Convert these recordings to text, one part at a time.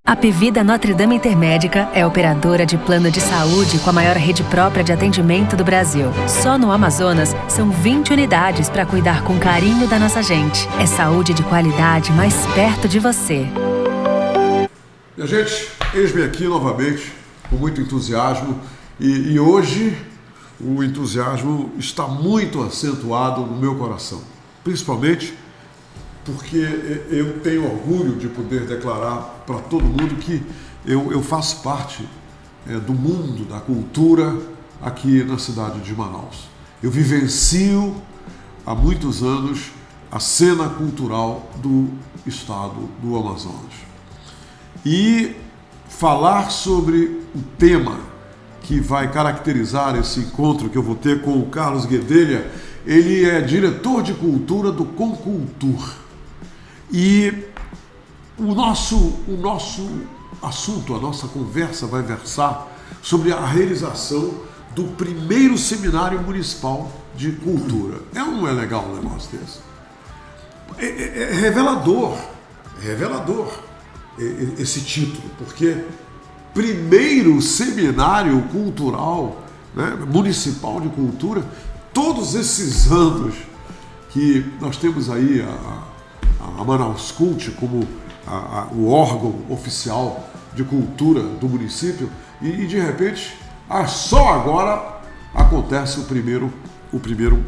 A Pevida Notre Dame Intermédica é operadora de plano de saúde com a maior rede própria de atendimento do Brasil. Só no Amazonas, são 20 unidades para cuidar com carinho da nossa gente. É saúde de qualidade mais perto de você. Minha gente, eis-me aqui novamente, com muito entusiasmo. E hoje, o entusiasmo está muito acentuado no meu coração. Principalmente porque eu tenho orgulho de poder declarar para todo mundo que eu faço parte do mundo da cultura aqui na cidade de Manaus. Eu vivencio há muitos anos a cena cultural do estado do Amazonas. E falar sobre o tema que vai caracterizar esse encontro que eu vou ter com o Carlos Guedelha, ele é diretor de cultura do Concultur. E o nosso assunto, a nossa conversa vai versar sobre a realização do primeiro seminário municipal de cultura. É ou não é legal um negócio desse? É revelador esse título, porque primeiro seminário cultural, né, municipal de cultura, todos esses anos que nós temos aí a Manaus Cult como o órgão oficial de cultura do município e de repente, só agora acontece o primeiro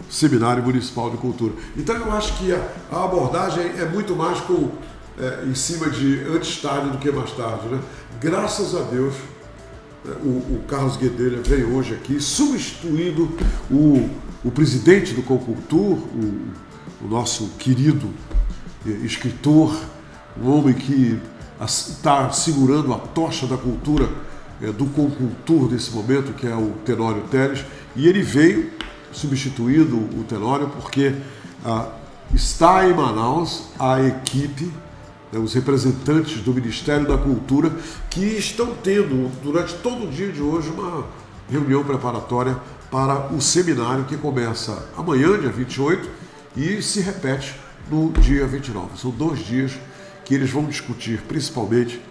seminário municipal de cultura. Então eu acho que a abordagem é muito mais em cima de antes tarde do que mais tarde, né? Graças a Deus, o Carlos Guedelha veio hoje aqui substituindo o presidente do Concultur, o nosso querido escritor, um homem que está segurando a tocha da cultura do Concultur nesse momento, que é o Tenório Teles, e ele veio substituindo o Tenório porque está em Manaus a equipe, os representantes do Ministério da Cultura, que estão tendo durante todo o dia de hoje uma reunião preparatória para o seminário que começa amanhã, dia 28, e se repete no dia 29. São 2 dias que eles vão discutir principalmente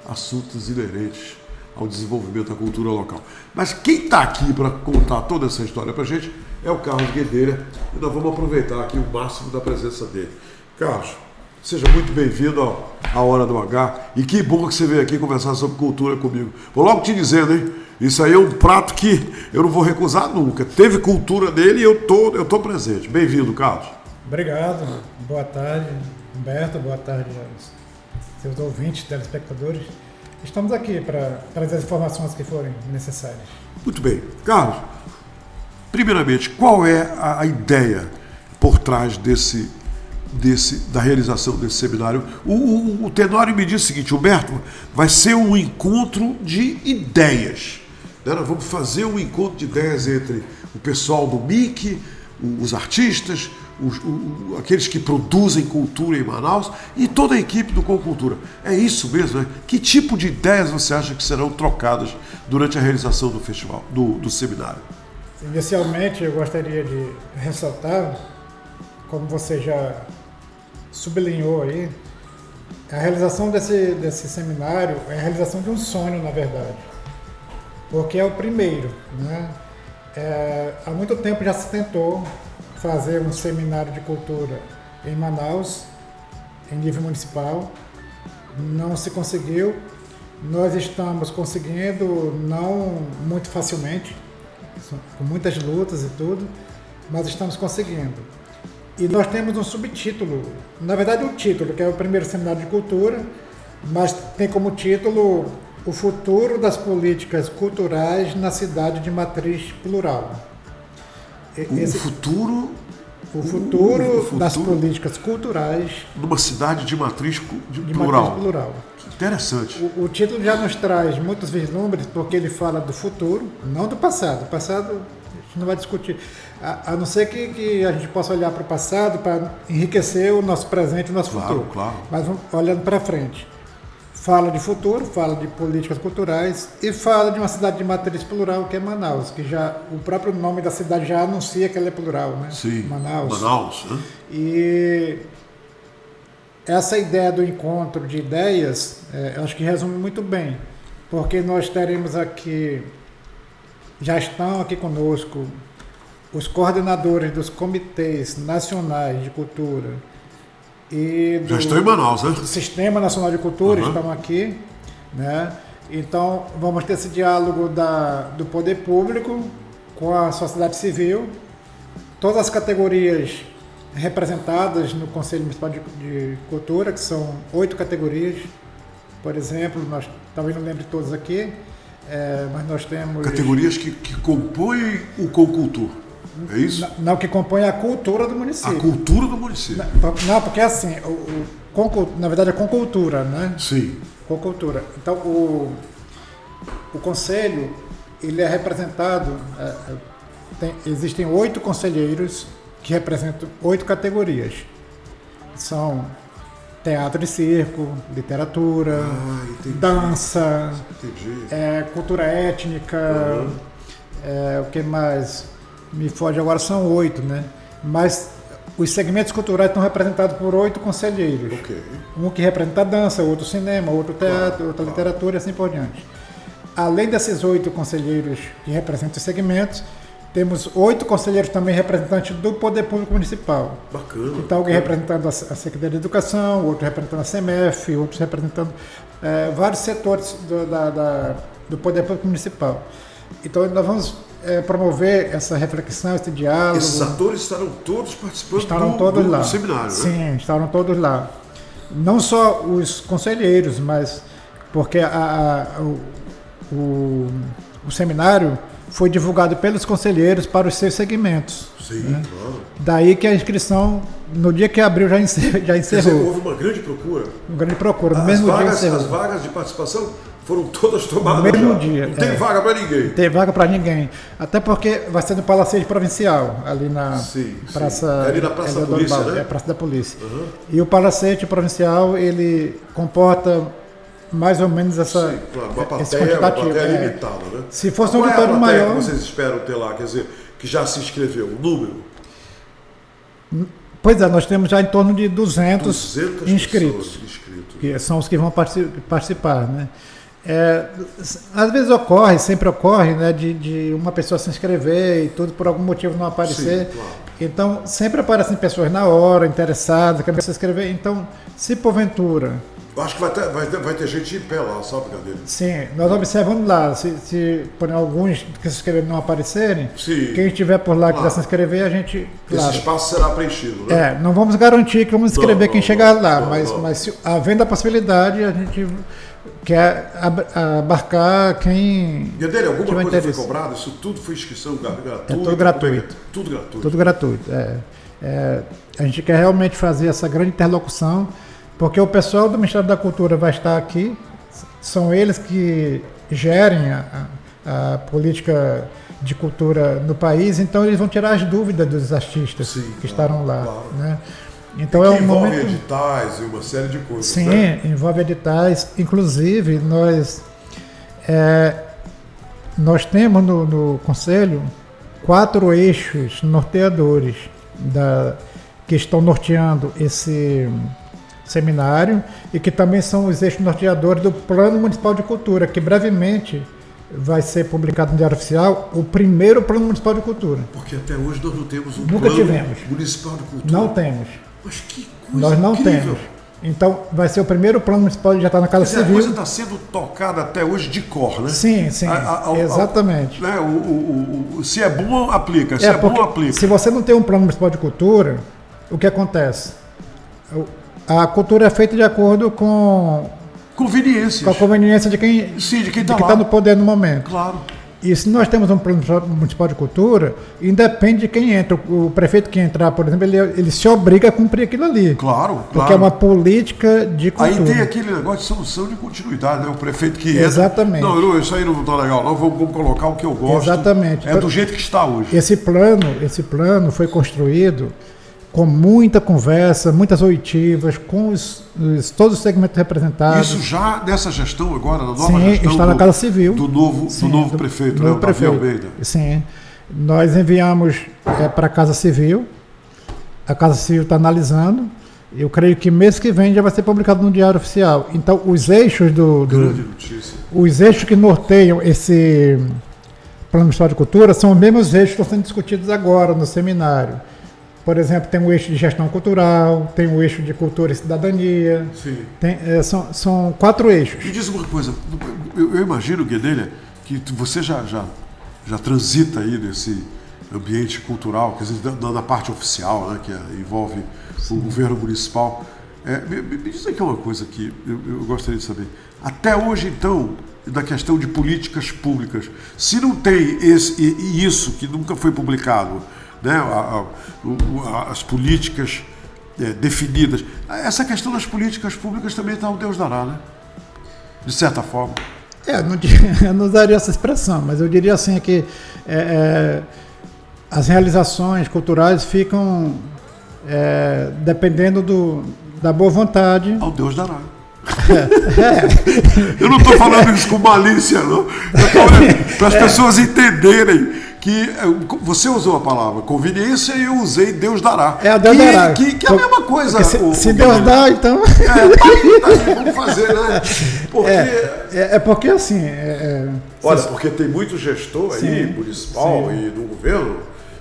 assuntos inerentes ao desenvolvimento da cultura local. Mas quem está aqui para contar toda essa história para a gente é o Carlos Guedelha, e nós vamos aproveitar aqui o máximo da presença dele. Carlos, seja muito bem-vindo à Hora do H, e que bom que você veio aqui conversar sobre cultura comigo. Vou logo te dizendo, hein? Isso aí é um prato que eu não vou recusar nunca. Teve cultura nele e eu tô presente. Bem-vindo, Carlos. Obrigado, boa tarde, Humberto, boa tarde aos seus ouvintes, telespectadores. Estamos aqui para trazer as informações que forem necessárias. Muito bem. Carlos, primeiramente, qual é a ideia por trás da realização desse seminário? O Tenório me disse o seguinte: Humberto, vai ser um encontro de ideias. Nós vamos fazer um encontro de ideias entre o pessoal do MIC, os artistas, aqueles que produzem cultura em Manaus e toda a equipe do Concultura. É isso mesmo, né? Que tipo de ideias você acha que serão trocadas durante a realização do festival, do seminário? Inicialmente, eu gostaria de ressaltar, como você já sublinhou aí, a realização desse seminário é a realização de um sonho, na verdade, porque é o primeiro, né? Há muito tempo já se tentou fazer um seminário de cultura em Manaus, em nível municipal, não se conseguiu. Nós estamos conseguindo, não muito facilmente, com muitas lutas e tudo, mas estamos conseguindo. E nós temos um subtítulo, na verdade um título, que é o primeiro seminário de cultura, mas tem como título O Futuro das Políticas Culturais na Cidade de Matriz Plural. O futuro das políticas culturais numa cidade de matriz plural. Que interessante. O título já nos traz muitos vislumbres, porque ele fala do futuro, não do passado. O passado a gente não vai discutir. A não ser que a gente possa olhar para o passado para enriquecer o nosso presente e o nosso futuro. Claro. Mas olhando para frente. Fala de futuro, fala de políticas culturais e fala de uma cidade de matriz plural, que é Manaus, que já o próprio nome da cidade já anuncia que ela é plural, né? Sim, Manaus. Né? E essa ideia do encontro de ideias, eu acho que resume muito bem, porque nós teremos aqui, já estão aqui conosco, os coordenadores dos comitês nacionais de cultura e já estão em Manaus, né? do Sistema Nacional de Cultura, estão aqui, né? Então, vamos ter esse diálogo do poder público com a sociedade civil, todas as categorias representadas no Conselho Municipal de Cultura, que são 8 categorias, por exemplo, nós talvez não lembre todas aqui, mas nós temos... Categorias que compõem o Concultur, é isso? Não, que compõem a cultura do município. A cultura do município. Não, porque assim, na verdade é Concultura, né? Sim. Concultura. Então, o Conselho, ele é representado, existem 8 conselheiros que representam 8 categorias. São teatro e circo, literatura, dança, cultura étnica, o que mais me foge agora são 8, né? Mas os segmentos culturais estão representados por 8 conselheiros. Okay. Um que representa a dança, outro cinema, outro teatro, outra literatura e assim por diante. Além desses 8 conselheiros que representam os segmentos, temos 8 conselheiros também representantes do Poder Público Municipal. Bacana. Então, alguém representando a Secretaria de Educação, outro representando a CEMEF, outros representando vários setores do Poder Público Municipal. Então, nós vamos promover essa reflexão, esse diálogo. Esses atores estarão todos participando do seminário, né? Sim, estarão todos lá. Não só os conselheiros, mas porque o seminário foi divulgado pelos conselheiros para os seus segmentos. Sim, né? Claro. Daí que a inscrição, no dia que abriu, já encerrou. Quer dizer, houve uma grande procura. Uma grande procura. No mesmo dia encerrou. As vagas de participação foram todas tomadas. No mesmo já. dia. Não tem vaga para ninguém. Não tem vaga para ninguém. Até porque vai ser no Palacete Provincial, ali na Praça... Ali na Praça da Polícia, né? Praça da Polícia. E o Palacete Provincial, ele comporta mais ou menos esse quantitativo. Uma plateia limitada, né? Se fosse um auditório maior... Qual é a plateia que vocês esperam ter lá? Quer dizer, que já se inscreveu? O número? Pois é, nós temos já em torno de 200 inscritos. Que são os que vão participar, né? Às vezes sempre ocorre, né, de uma pessoa se inscrever e tudo, por algum motivo não aparecer. Sim, claro. Então, sempre aparecem pessoas na hora, interessadas, querendo se inscrever. Então, se porventura... Eu acho que vai ter gente em pé lá, sabe, Gadelha? Sim, nós observamos lá, se por alguns que se inscreveram não aparecerem, quem estiver por lá quiser se inscrever, a gente... Esse espaço será preenchido, né? Não vamos garantir que vamos inscrever quem chegar lá, mas se, havendo a possibilidade, a gente quer abarcar quem... Gadelha, alguma coisa foi cobrada? Isso tudo foi inscrição gratuita? É tudo gratuito. Tudo gratuito. Tudo gratuito, a gente quer realmente fazer essa grande interlocução, porque o pessoal do Ministério da Cultura vai estar aqui, são eles que gerem a política de cultura no país, então eles vão tirar as dúvidas dos artistas que estarão lá. Claro. Né? Então envolve editais e uma série de coisas. Sim, né? Envolve editais. Inclusive, nós temos no Conselho 4 eixos norteadores que estão norteando esse seminário e que também são os eixos norteadores do Plano Municipal de Cultura, que brevemente vai ser publicado no Diário Oficial, o primeiro Plano Municipal de Cultura. Porque até hoje nós não temos um Nunca Plano tivemos. Municipal de Cultura. Não temos. Mas que coisa Nós não incrível. temos. Então, vai ser o primeiro Plano Municipal, ele já está na Casa Civil. A coisa está sendo tocada até hoje de cor, né? Sim, exatamente. Né? Se é bom, aplica. Se é bom, aplica. Se você não tem um Plano Municipal de Cultura, o que acontece? A cultura é feita de acordo com conveniências. Com a conveniência de quem está no poder no momento. Claro. E se nós temos um Plano Municipal de Cultura, independe de quem entra. O prefeito que entrar, por exemplo, ele se obriga a cumprir aquilo ali. Claro. Porque é uma política de cultura. Aí tem aquele negócio de solução de continuidade, né? O prefeito que entra... Exatamente. Não, isso aí não está legal, não. Vamos colocar o que eu gosto. Exatamente. É do jeito que está hoje. Esse plano foi construído com muita conversa, muitas oitivas, com todos os segmentos representados. Isso já nessa gestão agora, na nova Sim, gestão está na Casa Civil. do novo prefeito, novo prefeito. Davi Almeida. Sim. Nós enviamos para a Casa Civil. A Casa Civil está analisando Eu creio que mês que vem já vai ser publicado no Diário Oficial. Então, os eixos Grande notícia. Os eixos que norteiam esse Plano Municipal de Cultura são os mesmos eixos que estão sendo discutidos agora no seminário. Por exemplo, tem o eixo de gestão cultural, tem o eixo de cultura e cidadania. Sim. São 4 eixos. Me diz uma coisa, eu imagino, Guedelha, que você já transita aí nesse ambiente cultural, quer dizer, na parte oficial, né, que envolve o governo municipal. Me diz aqui uma coisa que eu gostaria de saber. Até hoje, então, da questão de políticas públicas, se não tem isso que nunca foi publicado, né, as políticas definidas, essa questão das políticas públicas também está o Deus dará, né? De certa forma. Eu não usaria essa expressão, mas eu diria assim que as realizações culturais ficam dependendo da boa vontade. Ao Deus dará. Eu não estou falando isso com malícia, não. Eu estou falando para as pessoas entenderem que você usou a palavra conveniência e eu usei Deus dará. Deus dará. Que é a mesma coisa. Se Deus dá, então. Tá aí, vamos fazer, né? Porque... porque assim. Olha, porque tem muito gestor aí, municipal e do governo,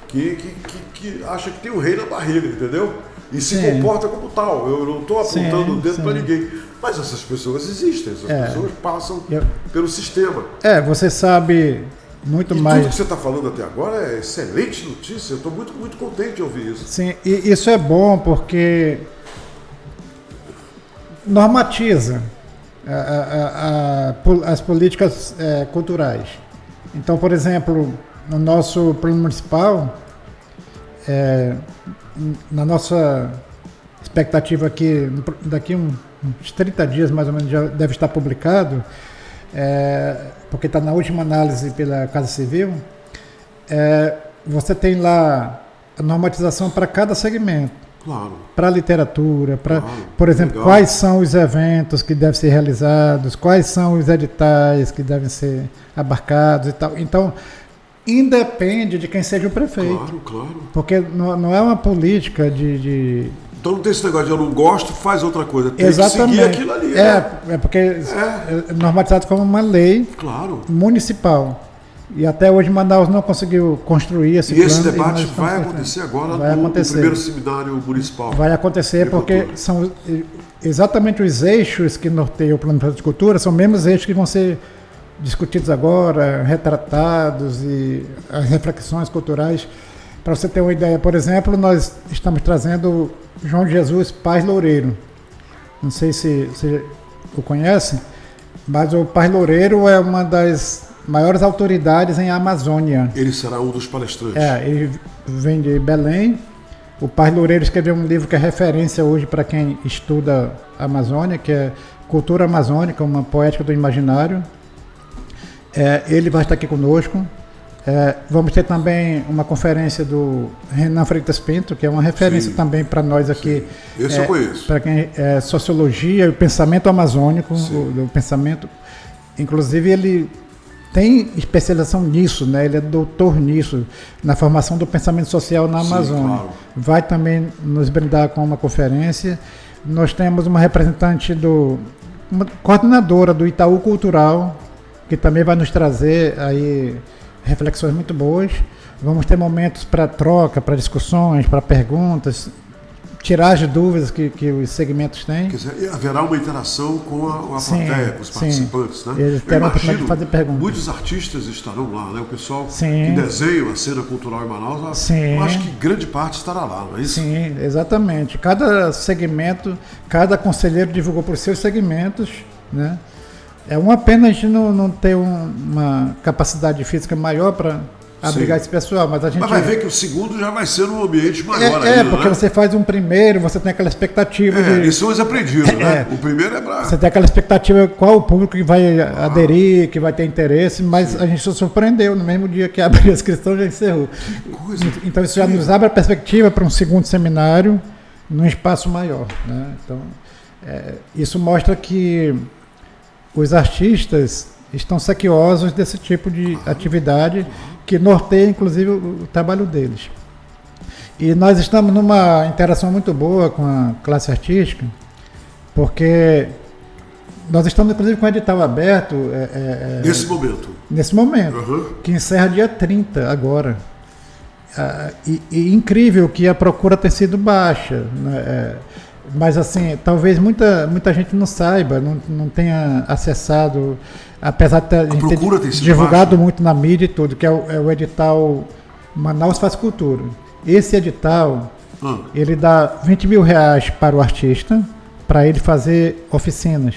que acha que tem o rei na barriga, entendeu? E se comporta como tal. Eu não estou apontando o dedo para ninguém. Mas essas pessoas existem, essas pessoas passam pelo sistema. Você sabe muito mais. Tudo que você está falando até agora é excelente notícia. Eu estou muito, muito contente de ouvir isso. Sim, e isso é bom porque normatiza as políticas culturais. Então, por exemplo, no nosso plano municipal, na nossa expectativa aqui, daqui uns 30 dias mais ou menos já deve estar publicado, porque está na última análise pela Casa Civil, você tem lá a normatização para cada segmento. Claro. Para a literatura, por exemplo, legal. Quais são os eventos que devem ser realizados, quais são os editais que devem ser abarcados e tal. Então, independe de quem seja o prefeito. Claro. Porque não é uma política de... Então não tem esse negócio de eu não gosto, faz outra coisa. Tem Exatamente. que seguir aquilo ali. Né? Porque é normatizado como uma lei municipal. E até hoje Manaus não conseguiu construir esse plano. E esse debate vai acontecer agora no primeiro seminário municipal. Vai acontecer porque são exatamente os eixos que norteiam o plano de cultura, são os mesmos eixos que vão ser discutidos agora, retratados e as reflexões culturais. Para você ter uma ideia, por exemplo, nós estamos trazendo João Jesus Paz Loureiro. Não sei se você o conhece, mas o Paz Loureiro é uma das maiores autoridades em Amazônia. Ele será um dos palestrantes. Ele vem de Belém. O Paz Loureiro escreveu um livro que é referência hoje para quem estuda a Amazônia, que é Cultura Amazônica, uma poética do imaginário. Ele vai estar aqui conosco. Vamos ter também uma conferência do Renan Freitas Pinto, que é uma referência também para nós aqui. Sim. Esse eu conheço. Para quem sociologia e o pensamento amazônico, do pensamento. Inclusive, ele tem especialização nisso, né? Ele é doutor nisso, na formação do pensamento social na Amazônia. Claro. Vai também nos brindar com uma conferência. Nós temos uma representante uma coordenadora do Itaú Cultural, que também vai nos trazer aí reflexões muito boas. Vamos ter momentos para troca, para discussões, para perguntas, tirar as dúvidas que os segmentos têm. Quer dizer, haverá uma interação com a plateia, com os participantes, né? Eles terão a oportunidade de fazer perguntas. Muitos artistas estarão lá, né? O pessoal que Sim. desenha a cena cultural em Manaus, Sim. eu acho que grande parte estará lá, não é isso? Sim, exatamente. Cada segmento, cada conselheiro divulgou por seus segmentos, né? É uma pena a gente não ter uma capacidade física maior para abrigar esse pessoal, mas a gente... Mas vai ver que o segundo já vai ser num ambiente maior ainda, porque você faz um primeiro, você tem aquela expectativa de... lições aprendidas, né? O primeiro é para... Você tem aquela expectativa qual o público que vai aderir, que vai ter interesse, mas a gente se surpreendeu, no mesmo dia que abriu a inscrição já encerrou. Que coisa. Então isso já nos abre a perspectiva para um segundo seminário num espaço maior, né? Então, isso mostra que os artistas estão sequiosos desse tipo de atividade que norteia, inclusive, o trabalho deles. E nós estamos numa interação muito boa com a classe artística, porque nós estamos, inclusive, com o edital aberto. Nesse momento. Que encerra dia 30 agora. E incrível que a procura tem sido baixa, né? Mas assim, talvez muita gente não saiba, não tenha acessado, apesar de a gente ter divulgado baixa. Muito na mídia e tudo, que é o edital Manaus Faz Cultura. Esse edital, ele dá R$20 mil para o artista, para ele fazer oficinas.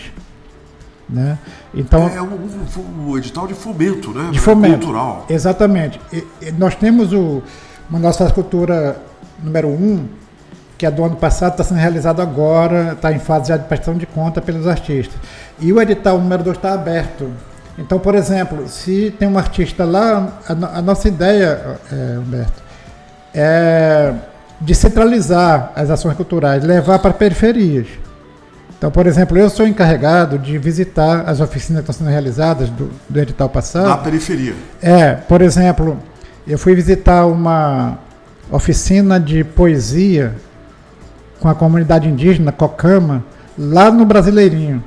Né? Então, é um edital de fomento, né? De fomento, cultural. Exatamente. E nós temos o Manaus Faz Cultura número 1, que é do ano passado, está sendo realizado agora, está em fase já de prestação de conta pelos artistas. E o edital número 2 está aberto. Então, por exemplo, se tem um artista lá, a nossa ideia, Humberto, é descentralizar as ações culturais, levar para periferias. Então, por exemplo, eu sou encarregado de visitar as oficinas que estão sendo realizadas do edital passado. Na periferia. Por exemplo, eu fui visitar uma oficina de poesia com a comunidade indígena, Cocama, lá no Brasileirinho,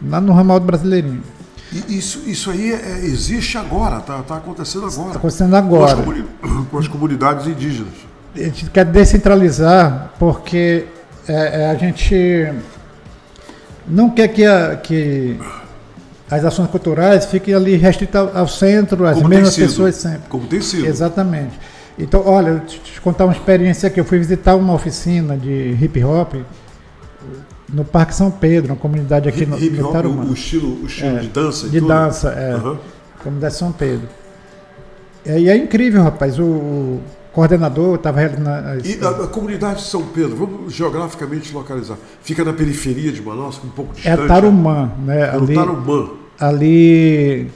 lá no ramal do Brasileirinho. E isso aí existe agora, está acontecendo agora. Está acontecendo agora. Com as comunidades indígenas. A gente quer descentralizar porque a gente não quer que as ações culturais fiquem ali restritas ao centro, as mesmas pessoas sempre. Como tem sido. Exatamente. Então, olha, deixa eu te contar uma experiência aqui. Eu fui visitar uma oficina de hip hop no Parque São Pedro, uma comunidade aqui no Tarumã. O estilo de dança e de tudo? Dança, comunidade São Pedro. E é incrível, rapaz. O coordenador estava realizando... E a comunidade de São Pedro, vamos geograficamente localizar, fica na periferia de Manaus, um pouco distante? É Tarumã, né? Tarumã. Ali...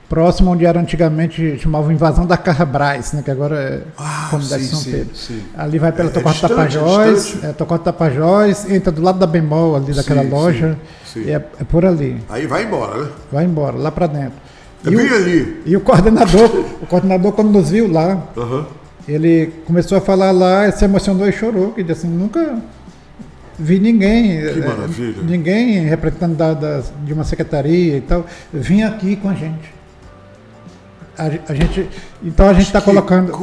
próximo onde era antigamente, chamava Invasão da Carrabrais, né, que agora é comunidade de São Pedro. Sim. Ali vai pela Tocota Tapajós, Tocota Tapajós, entra do lado da Bemol, ali daquela loja, sim. É por ali. Aí vai embora, né? Vai embora, lá para dentro. É bem ali. E o coordenador quando nos viu lá, ele começou a falar lá, se emocionou e chorou, que disse assim, nunca vi ninguém, ninguém representando de uma secretaria e tal, vinha aqui com a gente. Então a gente está colocando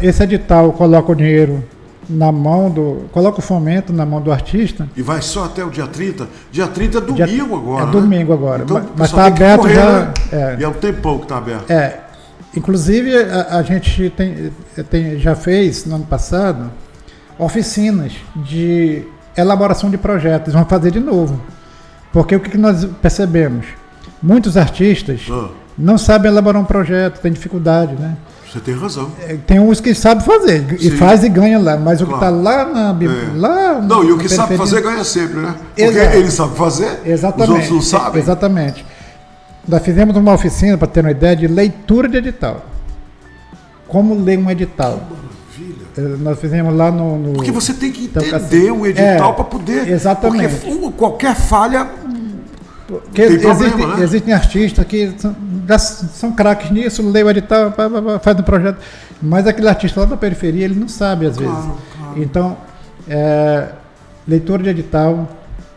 esse edital, coloca o dinheiro na mão coloca o fomento na mão do artista. E vai só até o dia 30? Dia 30 é domingo agora. É domingo agora. Então, mas está aberto correr, já. Né? E é um tempão que está aberto. Inclusive a gente já fez no ano passado oficinas de elaboração de projetos. Vamos fazer de novo. Porque o que nós percebemos? Muitos artistas não sabem elaborar um projeto, tem dificuldade, né? Você tem razão. Tem uns que sabem fazer, e faz e ganha lá, mas o que está lá na... Não, e o que sabe fazer ganha sempre, né? Porque ele sabe fazer, os outros não sabem. Exatamente. Nós fizemos uma oficina, para ter uma ideia, de leitura de edital. Como ler um edital. Maravilha. Nós fizemos lá no... Porque você tem que entender o edital para poder... Exatamente. Porque qualquer falha... Porque existem artistas que são craques nisso, lê o edital, faz um projeto, mas aquele artista lá da periferia, ele não sabe às vezes. Claro. Então, leitura de edital,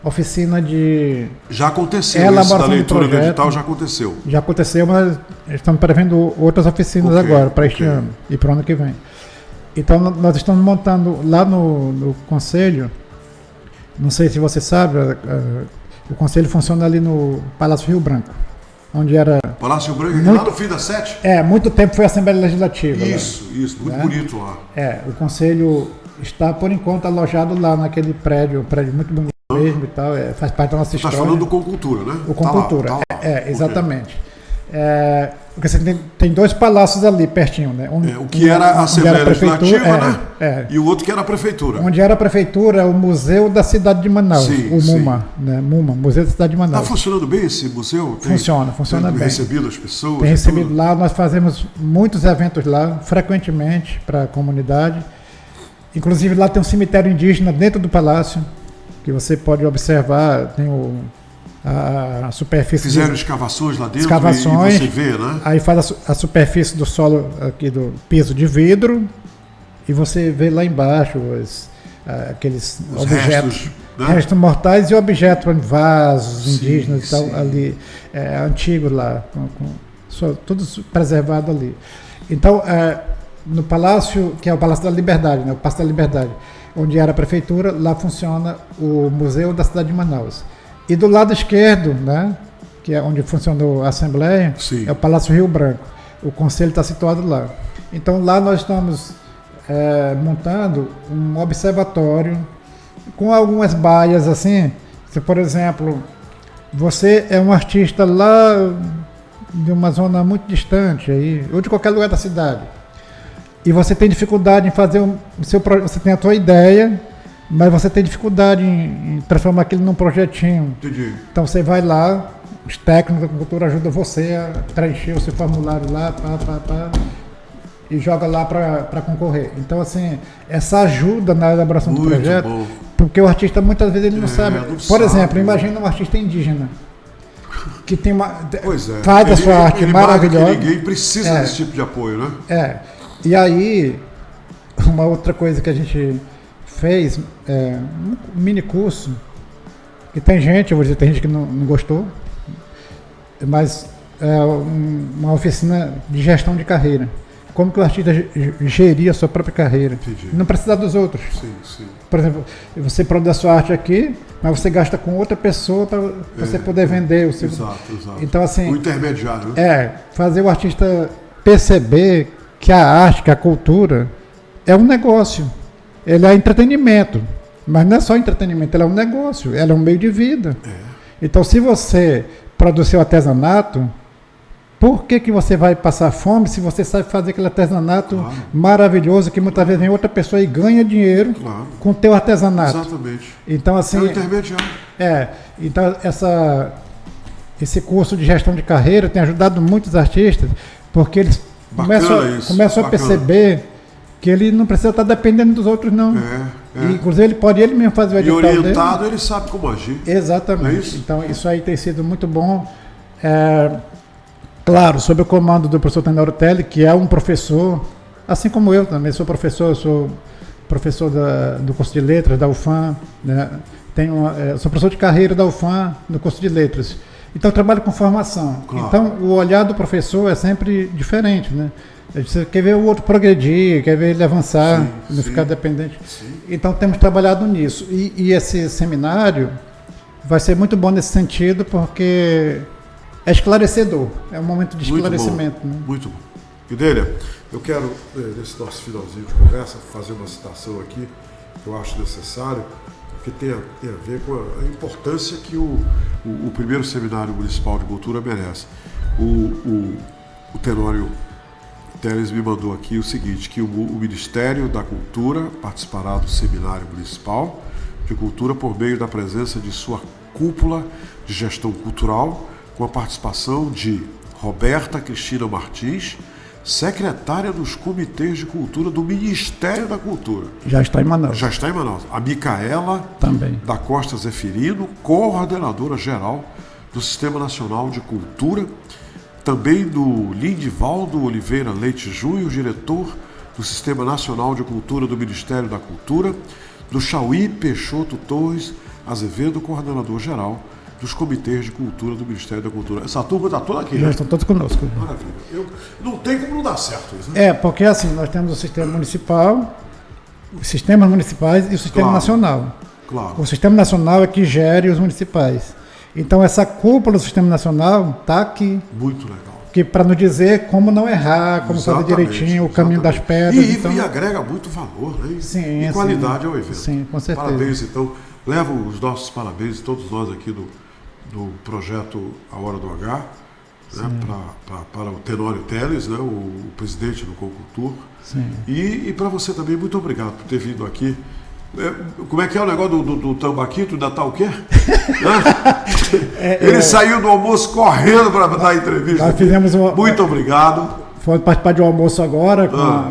oficina de... Já aconteceu, isso da leitura de edital já aconteceu. Já aconteceu, mas estamos prevendo outras oficinas agora, para este ano e para o ano que vem. Então, nós estamos montando lá no Conselho, não sei se você sabe... O Conselho funciona ali no Palácio Rio Branco, onde era... Palácio Rio Branco, lá no fim da 7? Muito tempo foi a Assembleia Legislativa. Isso, muito bonito lá. O Conselho está, por enquanto, alojado lá naquele prédio, um prédio muito bonito mesmo e tal, faz parte da nossa história. Está falando do Comcultura, né? O Comcultura, exatamente. Porque você tem dois palácios ali pertinho, né? O que era a Assembleia Legislativa, né? E o outro que era a Prefeitura. Onde era a Prefeitura, o Museu da Cidade de Manaus, o MUMA, né? MUMA, Museu da Cidade de Manaus. Está funcionando bem esse museu? Funciona bem. Tem recebido as pessoas? Tem recebido lá, nós fazemos muitos eventos lá, frequentemente, para a comunidade. Inclusive lá tem um cemitério indígena dentro do palácio, que você pode observar, tem a superfície... Fizeram escavações lá dentro e você vê, né? Aí faz a superfície do solo aqui do piso de vidro e você vê lá embaixo aqueles Os objetos, restos, né? mortais e objetos, vasos indígenas e tal, sim. ali, antigos lá, todos preservados ali. Então, no palácio, que é o Palácio da Liberdade, né, o Palácio da Liberdade, onde era a prefeitura, lá funciona o Museu da Cidade de Manaus. E do lado esquerdo, né, que é onde funcionou a Assembleia, Sim. é o Palácio Rio Branco. O conselho está situado lá. Então lá nós estamos montando um observatório com algumas baias assim. Se, por exemplo, você é um artista lá de uma zona muito distante aí, ou de qualquer lugar da cidade, e você tem dificuldade em fazer o seu projeto, você tem a sua ideia, mas você tem dificuldade em transformar aquilo num projetinho. Entendi. Então você vai lá, os técnicos da cultura ajudam você a preencher o seu formulário lá, e joga lá para concorrer. Então, assim, essa ajuda na elaboração do projeto, bom. porque o artista muitas vezes ele não sabe. Não Por sabe. exemplo, imagina um artista indígena que tem Pois é. faz a sua arte maravilhosa. Ninguém precisa desse tipo de apoio, né? E aí, uma outra coisa que a gente fez, um mini curso, que tem gente, eu vou dizer, tem gente que não gostou, mas uma oficina de gestão de carreira. Como que o artista gerir a sua própria carreira. Entendi. Não precisa dos outros. Sim. Por exemplo, você produz a sua arte aqui, mas você gasta com outra pessoa para você poder vender o seu. Exato. Então, assim, o intermediário, né? fazer o artista perceber que a arte, que a cultura é um negócio. Ele é entretenimento. Mas não é só entretenimento, ela é um negócio, ela é um meio de vida. Então, se você produz seu artesanato, por que você vai passar fome se você sabe fazer aquele artesanato maravilhoso que muitas vezes vem outra pessoa e ganha dinheiro com o teu artesanato? Exatamente. Então, assim, é o intermediário. Então esse curso de gestão de carreira tem ajudado muitos artistas, porque eles começam a perceber que ele não precisa estar dependendo dos outros, não. E, inclusive, ele pode ele mesmo fazer o edital dele. E orientado, ele sabe como agir. Exatamente. É isso? Então, isso aí tem sido muito bom. Claro, sob o comando do professor Tenório Telli, que é um professor, assim como eu também, sou professor do curso de letras da UFAM, né? Sou professor de carreira da UFAM no curso de letras. Então, eu trabalho com formação. Claro. Então, o olhar do professor é sempre diferente, né? Você quer ver o outro progredir, quer ver ele avançar, não ficar dependente. Sim. Então, temos trabalhado nisso. E esse seminário vai ser muito bom nesse sentido, porque é esclarecedor, é um momento de esclarecimento. Muito bom. Idélia, eu quero, nesse nosso finalzinho de conversa, fazer uma citação aqui, que eu acho necessário, porque tem a ver com a importância que o primeiro Seminário Municipal de Cultura merece. O Tenório Teles me mandou aqui o seguinte, que o Ministério da Cultura participará do Seminário Municipal de Cultura por meio da presença de sua cúpula de gestão cultural, com a participação de Roberta Cristina Martins, secretária dos Comitês de Cultura do Ministério da Cultura. Já está em Manaus. A Micaela também da Costa Zeferino, coordenadora geral do Sistema Nacional de Cultura, também do Lindivaldo Oliveira Leite Júnior, diretor do Sistema Nacional de Cultura do Ministério da Cultura, do Chauí Peixoto Torres Azevedo, coordenador geral dos Comitês de Cultura do Ministério da Cultura. Essa turma está toda aqui, já estão todos conosco. Maravilha. Não tem como não dar certo isso, né? Porque assim, nós temos o sistema municipal, os sistemas municipais e o sistema nacional. Claro. O sistema nacional é que gere os municipais. Então essa cúpula do sistema nacional está aqui. Muito legal. Que para nos dizer como não errar, como fazer direitinho o caminho das pedras. E agrega muito valor, né? Sim, e qualidade ao evento. Sim, com certeza. Parabéns, então. Levo os nossos parabéns, todos nós aqui do projeto A Hora do H, né, para o Tenório Teles, né, o presidente do Concultur. Sim. E para você também, muito obrigado por ter vindo aqui. Como é que é o negócio do Tambaquito? Ainda está o quê? Ele saiu do almoço correndo para dar a entrevista. Nós fizemos muito obrigado. Fomos participar de um almoço agora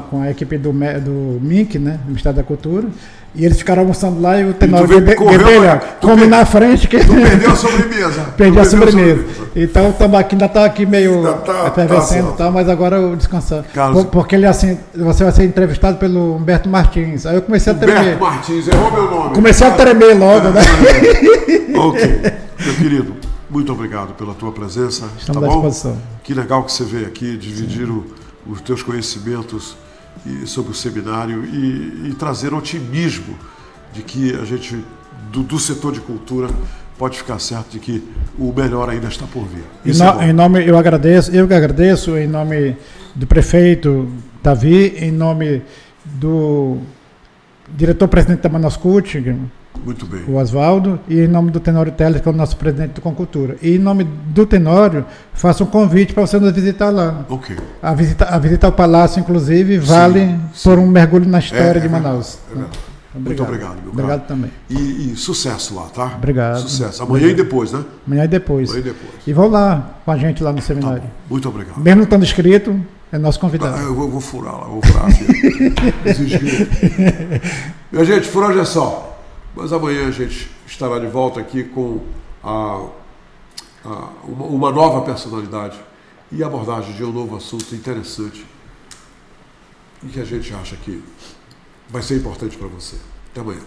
com a equipe do MINC, né, do Ministério da Cultura. E eles ficaram almoçando lá e o Tenório Guedelha come na frente. Tu perdeu a sobremesa. Perdi a sobremesa. Então o tambaqui ainda está aqui meio Ainda efervescendo, tá, mas agora eu descansar. Carlos, Porque ele assim, você vai ser entrevistado pelo Humberto Martins. Aí eu comecei a tremer. Humberto Martins, errou meu nome. Comecei a tremer logo, né? Ok. Meu querido, muito obrigado pela tua presença. Estamos tá à bom? disposição. Que legal que você veio aqui dividir os teus conhecimentos sobre o seminário e trazer otimismo de que a gente, do setor de cultura, pode ficar certo de que o melhor ainda está por vir. Em nome, eu que agradeço, em nome do prefeito Davi, em nome do diretor-presidente da Manoscult, muito bem. O Oswaldo, e em nome do Tenório Teles, que é o nosso presidente do Concultura. E em nome do Tenório, faço um convite para você nos visitar lá. Ok. A visita ao Palácio, inclusive, vale por um mergulho na história de Manaus. É verdade. Obrigado. Muito obrigado, meu Obrigado caro. também. E sucesso lá, tá? Obrigado. Sucesso. Amanhã e depois, né? Amanhã e depois. Amanhã e depois. E vão lá com a gente lá no Tá seminário. bom. Muito obrigado. Mesmo não estando inscrito, é nosso convidado. Eu vou furar lá, vou furar aqui. Minha gente, por hoje é só. Mas amanhã a gente estará de volta aqui com uma nova personalidade e abordagem de um novo assunto interessante e que a gente acha que vai ser importante para você. Até amanhã.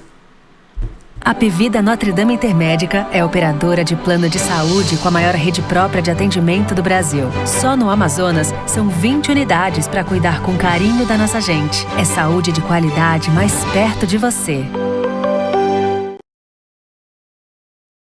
A Pvida Notre Dame Intermédica é operadora de plano de saúde com a maior rede própria de atendimento do Brasil. Só no Amazonas, são 20 unidades para cuidar com carinho da nossa gente. É saúde de qualidade mais perto de você.